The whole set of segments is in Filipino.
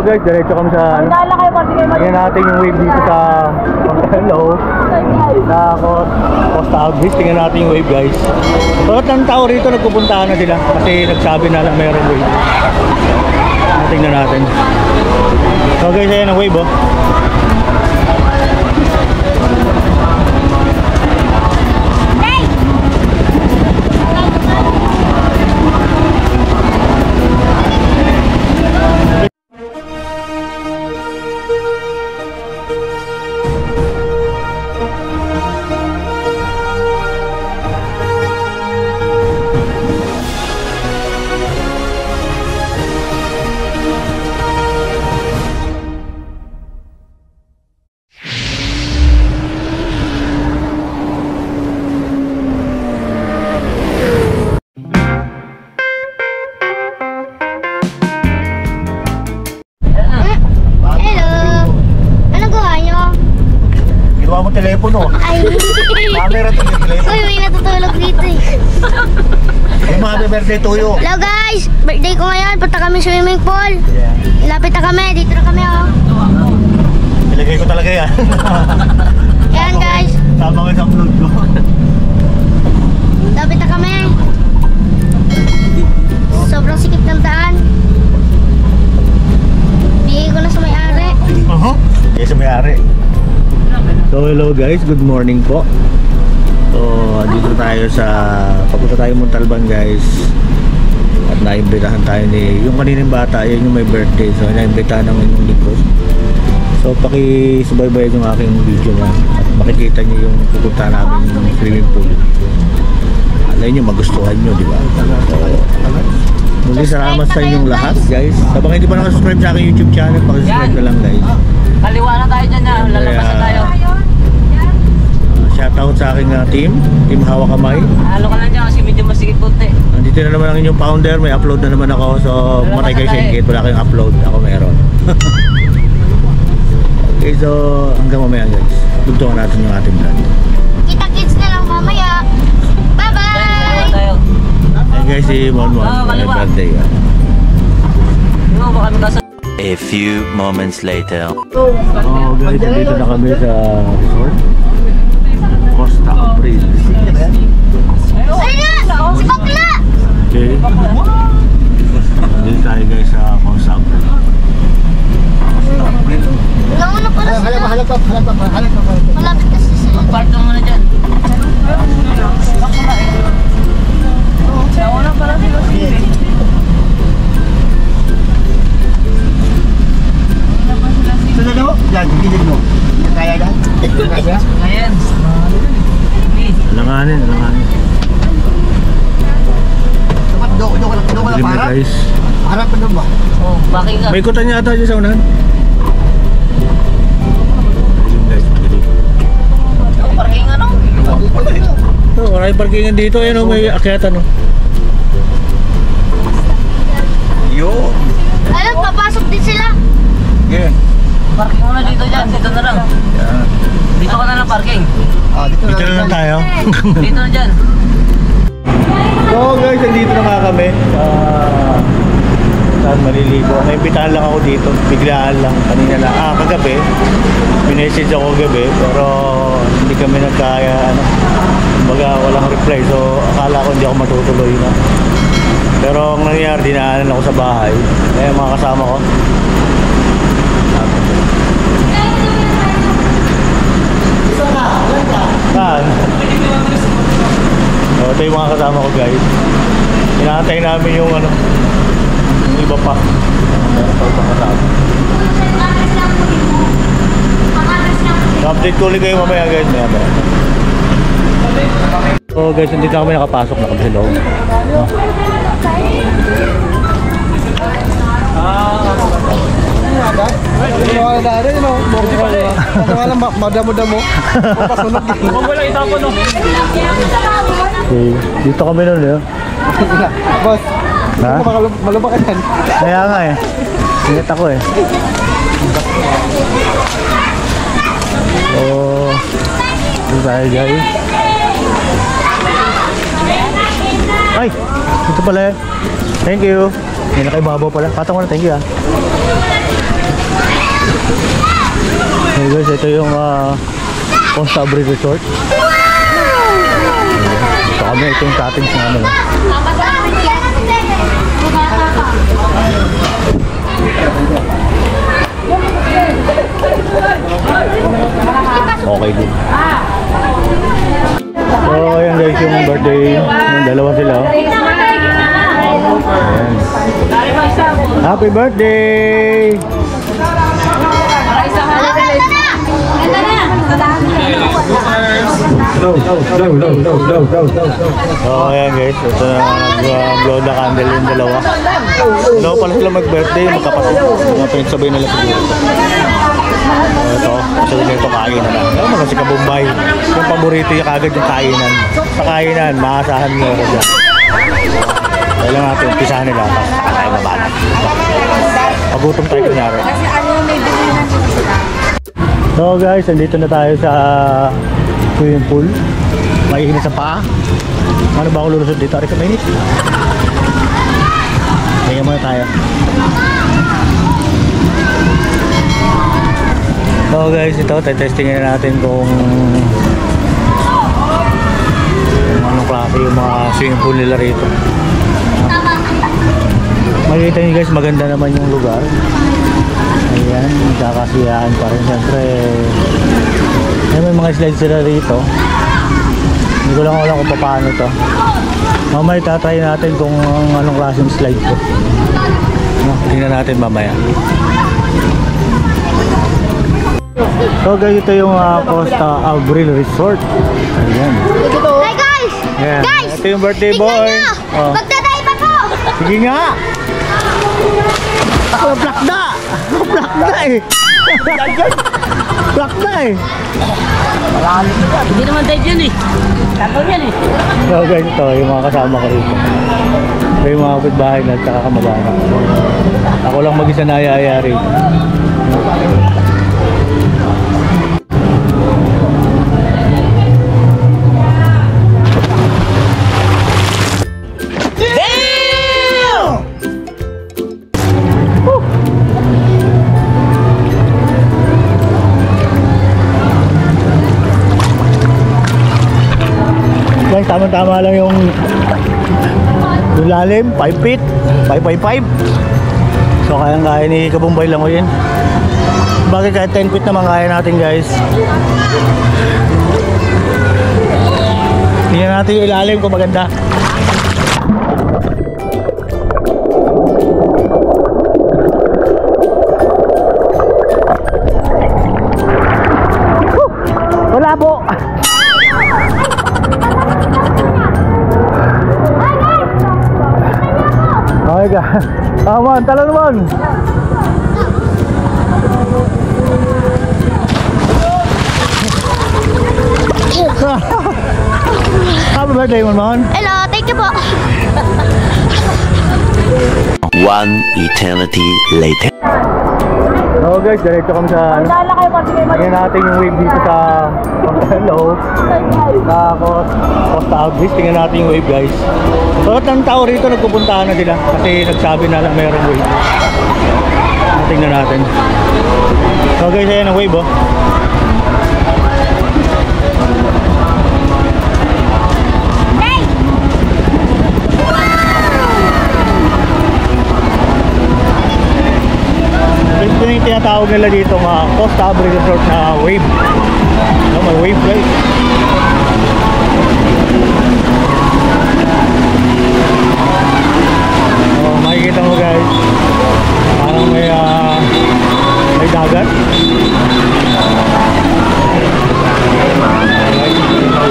guys, diretso kami sa ano. Tingnan natin yung wave dito sa hello. Na Costa Agris. Tingnan natin yung wave guys. Lahat ng tao rito nagpupuntahan na sila kasi nagsabi na lang mayroong wave. Tingnan natin. So guys, ayan ang wave oh. Telepono. Ay. Camera to yung telepono. Uy, may natutulog dito eh. Yung mga birthday tuyo. Hello guys! Birthday ko ngayon. Punta kami swimming pool. Yeah. Lapit na kami. Dito na kami oh. Ilagay ko talaga yan. Yan guys. Tama ko sa upload ko. Lapit na kami. Sobrang sikip ng daan. Bigay ko na sa may-ari. Bigay sa may-ari. So hello guys, good morning po. So dito tayo sa papunta tayo Montalban guys. At naimbitahan tayo ni yung kaninang bata, yun yung may birthday. So naimbitahan ng inyong likod. So pakisubaybay yung aking video na at makikita niyo yung pupunta namin yung swimming pool. Alay niyo magustuhan niyo, di ba? So, muli salamat sa inyong lahat guys. Sa mga hindi pa nakasubscribe sa aking YouTube channel, pakisubscribe na lang guys. Kaliwa na tayo dyan yan, lalabas na tayo. Shoutout sa aking team Hawak Kamay. Halo ka lang dyan kasi medyo masikip punti. Nandito na naman ang inyong founder, may upload na naman ako. So matay kayo sa ingkit, wala kayong upload, ako meron. Okay, so hanggang mamaya guys, tugtungan natin yung ating vlog. Kita kids na lang mamaya. Bye bye! Hey guys, si Monmon, may birthday ka. A few moments later. Oh guys, dito na kami sa resort Costa Agris. Ayun na! Si Bakla! Okay. Dito tayo guys sa Costa Agris. Nauna pala sila. Malapit na sila. Park ka muna dyan. Nauna pala sila sila. Ito na daw? Yan, gilid mo. Kaya yan? Ayan. Alanganin. Dapat doon ka na para? Guys. Harap pa doon ba? Oh, bakit nga? May ikutan niya ata dyan sa unahan. Guys, Parking ano? maraming parkingan dito. Ayan o, may akyatan o. Yun. Ayun, papasok din sila. Yeah. Parking muna dito dyan, dito na lang. Yan. Dito ka na lang parking. Dito Dito na lang tayo. Dito na dyan. So guys, nandito na nga kami. Saan maliligo. Naibitahan lang ako dito. Biglaan lang. Kanina lang. Kagabi. Minessage ako kagabi. Pero hindi kami nagkaya kumbaga walang reply. So akala ko hindi ako matutuloy na. Pero ang nangyari, dinaanan ako sa bahay. Kaya mga kasama ko. Saan? So, ito yung mga kasama ko guys. Inaantay namin yung yung iba pa. Update ko ulit kayo mamaya guys. So guys, hindi na kami nakapasok na kami sa loob. Madamo-damo. Pasunod din. Huwag mo lang itapon no. Okay, dito kami nun eh. Boss, Ha? malubak ka yan. Kaya nga eh. Ingat ako eh. So, dito tayo guys. Ay! Ito pala eh. Thank you. May nakaibabaw pala. Patang ko na, thank you ah. Hey guys, ito yung Costa Abril Resort. Ito kami, ito yung cottage na ano. Okay din. So ayan guys, yung birthday, yung dalawa sila. Ayan. Happy birthday! So ayan guys, ito na nag-blow the candle yung dalawa. Dalawa pala sila mag-birthday, magkapatid. Mga pinagsabay nila siguro. Ito, kasi ito kainan na. Alam mo kasi Kabumbay, yung paborito yung kagad yung kainan. Sa kainan, maasahan mo ako dyan. Kaya lang natin, umpisahan nila, tapos tayo mabala. Pagutom tayo kunyari. Kasi ano, may bilihan dito sila. So guys, andito na tayo sa swimming pool. Maiinit sa paa. Ano ba ako lulusod dito? Ari ka mainit? Kaya muna tayo. So guys, ito, testingin na natin kung anong klase yung mga swimming pool nila rito. Makikita nyo guys, maganda naman yung lugar. Ayan, magkakasiyahan pa rin. Siyempre, may mga slides sila rito. Hindi ko lang alam kung paano ito. Mamaya tatry natin kung anong klaseng slide ko. Tingnan natin mamaya. So guys, ito yung Costa Abril Resort. Ayan. Hi guys! Ayan. Guys! Ito yung birthday boy. Oh. Magdadive ako! Sige nga! Oh, black na! Oh, black na eh! Black na eh! Hindi naman dive yan eh. Tapos yan eh. So guys, ito yung mga kasama ko rito. Ito yung mga kapitbahay na at saka kamag-anak. Ako lang mag-isa na ayayari. Tama-tama lang yung lalim, 5 feet, 5.5. So kaya ni Kabumbay lang ko yun. Bakit kahit 10 feet naman kaya natin guys. Tingnan natin yung ilalim kung maganda. Wala po. Okay ka. Tama, tala naman. Happy birthday, Mon. Hello, thank you po. One eternity later. So guys, diretso kami sa tingnan natin yung wave dito sa hello sa Costa Abril. Tingnan natin yung wave guys. Lahat ng tao rito nagpupuntahan na sila kasi nagsabi na lang mayroong wave. Tingnan natin. So guys, ayan ang wave oh. Ito yung tinatawag nila dito mga Costa Abril Resort na wave. No, may wave guys. Oh, makikita mo guys. Parang may dagat.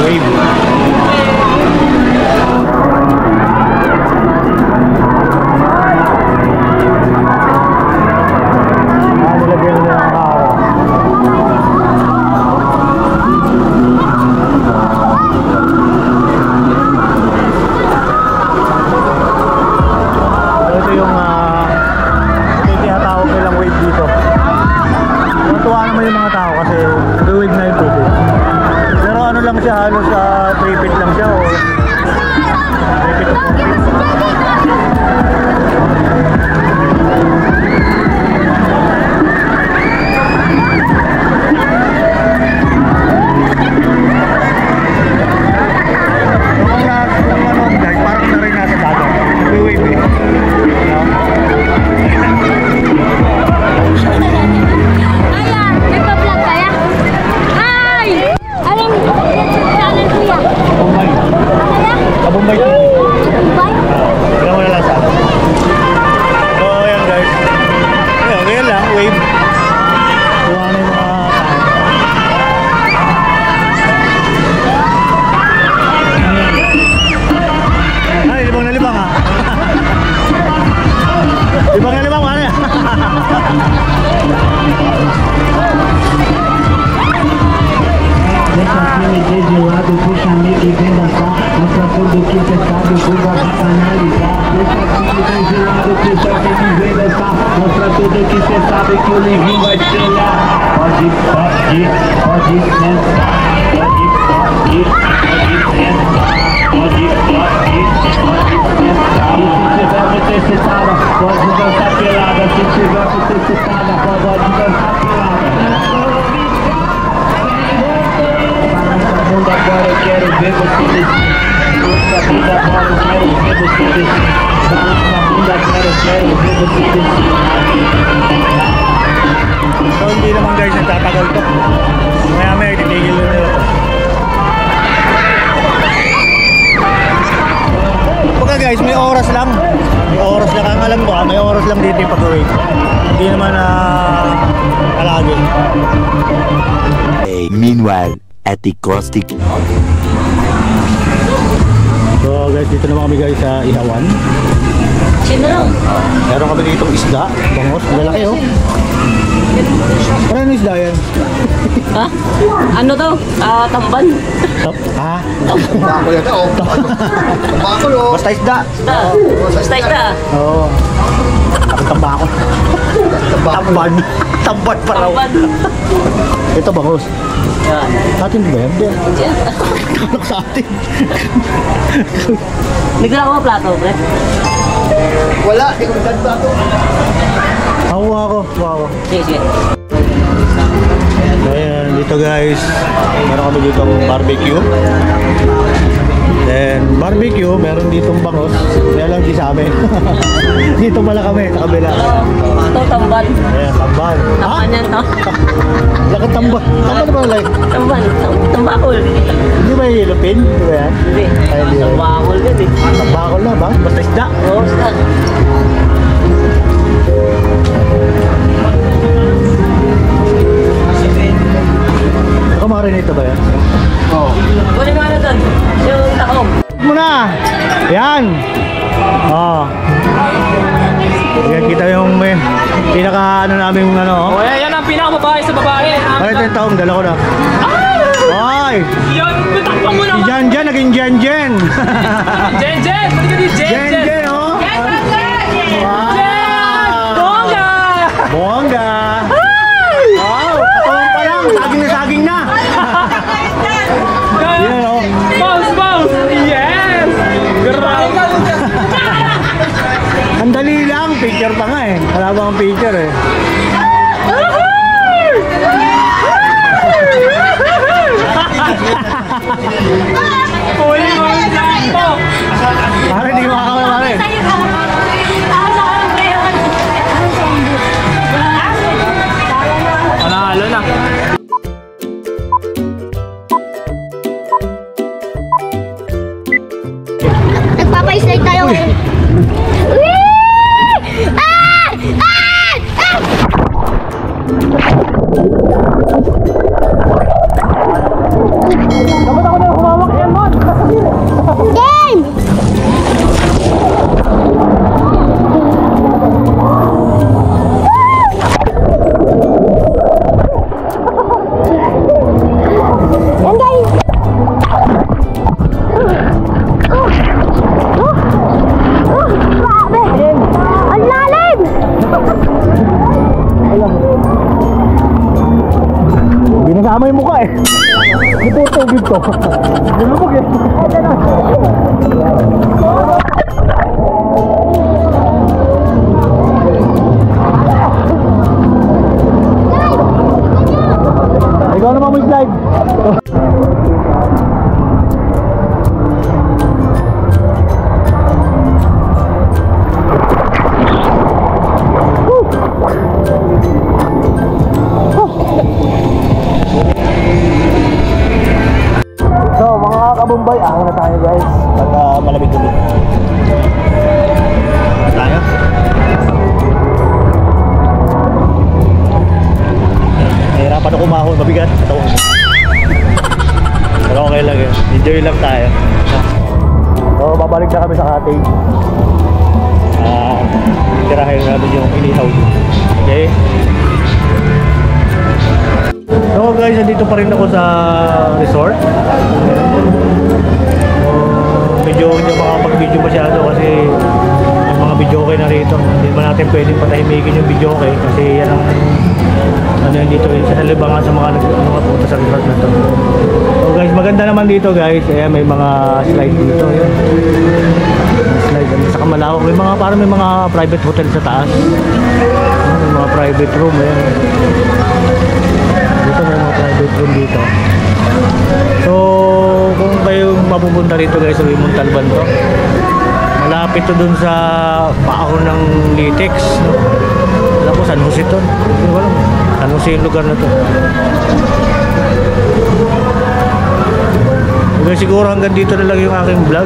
Wave. wave. Kuha na yung mga ay, libang na libang ha. Libang na libang, ano yan? Deixa filme desviado, puxa amigo e vem dançar. Mostra tudo que cê sabe, o Google vai analisar. Deixa filme desviado, puxa amigo e vem dançar. Mostra tudo que cê sabe que o Livinho vai te olhar. Pode sentar, pode sentar. Pode sentar. E se tiver muito excitada, pode dançar pelada. Se tiver muito excitada, pode dançar pelada. Agora eu quero ver você descer. Balança a bunda agora eu quero ver você descer. Balança a bunda agora eu quero ver você descer. So hindi naman guys nagtatagal to. Maya maya titigil na nila to. Pagka guys may oras lang. May oras lang ang alam ko ha. May oras lang dito yung pag-wait. Hindi naman palagi. Meanwhile, at the caustic. So guys, dito naman kami guys sa Ihawan. Sino? Meron kami ditong isda, bangos, lalaki oh. Ano isda yan? Ha? Ano to? Tamban. Ha? Bako yan, oh. Bako, oh. Basta isda. Basta isda. Oo. Ako tambako. Tamban. Tamban pa raw. Tamban. Ito bangos. Yan. Sa atin ba yan? Hindi. Yan. Kalak sa atin. Nagdala ko plato, pre. Wala, di ko nagdadba ako. Hawa ako. Wow. Sige, sige. So ayan, dito guys. Meron kami dito barbecue. Then barbecue, meron ditong bangos. Kaya lang di sa amin. Dito pala kami, sa kabila. Ito, tamban. Ayan, tamban. Tamban yan, to. Lakad tamban. Tamban ba like? Tamban. Tambakol. Hindi ba yung lupin? Di ba yan? Hindi. Ay, hindi. Tambakol din eh. Tambakol na ba? Basta isda. Oo, basta. Nakamarinate ba yan? Oo. Kunin mo ano doon? Yung takong. Muna! Yan! Oo. Yan kita yung may pinaka ano namin ano. O yan ang pinakababae sa babae. Ay, ito yung taong dala ko na. Ay! Yan, takpan mo Si naman. Jan Jan, naging Jan Jan! Jen Jen, pwede ka di Jen Jan Jen. Jan, oh! Wow! Bongga! Bongga! Wow! Katawan pa lang, saging na saging na! Yan, oh! Bounce, bounce! Yes! Grabe! Ang dali lang, picture pa nga eh. Wala ba ang picture eh. Huli mo yung sakto! Pare, di makakawala pare. Panalo na. Nagpapa-slide tayo. Whee! Ah! Ah! Ah! Game! Yan guys! Grabe! Ang lalim! Binasama yung mukha eh. Ito tubig to. Nalubog eh. Ikaw naman mo slide. So mga kabumbay, ahon na tayo guys. At malamig ulit. Tayo. ako, mabigat. Katawan ko. Pero okay lang yun. Enjoy lang tayo. So, babalik na kami sa cottage. Tirahin natin yung inihaw. Okay? So guys, nandito pa rin ako sa resort. Medyo hindi makapag-video masyado kasi may mga video okay na rito. Hindi naman natin pwedeng patahimikin yung video okay kasi yan ang ano yun dito, sa libangan sa mga punta sa resort na to. So guys, maganda naman dito guys. Ayan, may mga slide dito. Ayan. Slide sa kamalawak. May mga, parang may mga private hotel sa taas. May mga private room. Ayan. Dito may mga private room dito. So kung kayo mapupunta rito guys sa Montalban to, malapit to dun sa paahon ng Litex, no? Alam ko San Jose to. Hindi ko alam. San Jose yung lugar na to. Okay, siguro hanggang dito na lang yung aking vlog.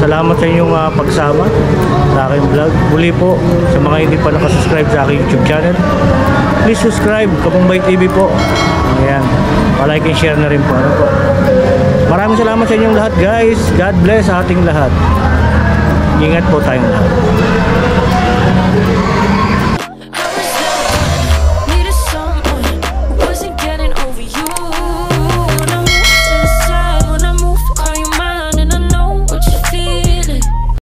Salamat sa inyong pagsama sa aking vlog. Muli po sa mga hindi pa nakasubscribe sa aking YouTube channel, please subscribe, Kapumbay TV po. Ayan, palike and share na rin po. Ano po. Maraming salamat sa inyong lahat guys. God bless sa ating lahat. Ingat po tayong lahat.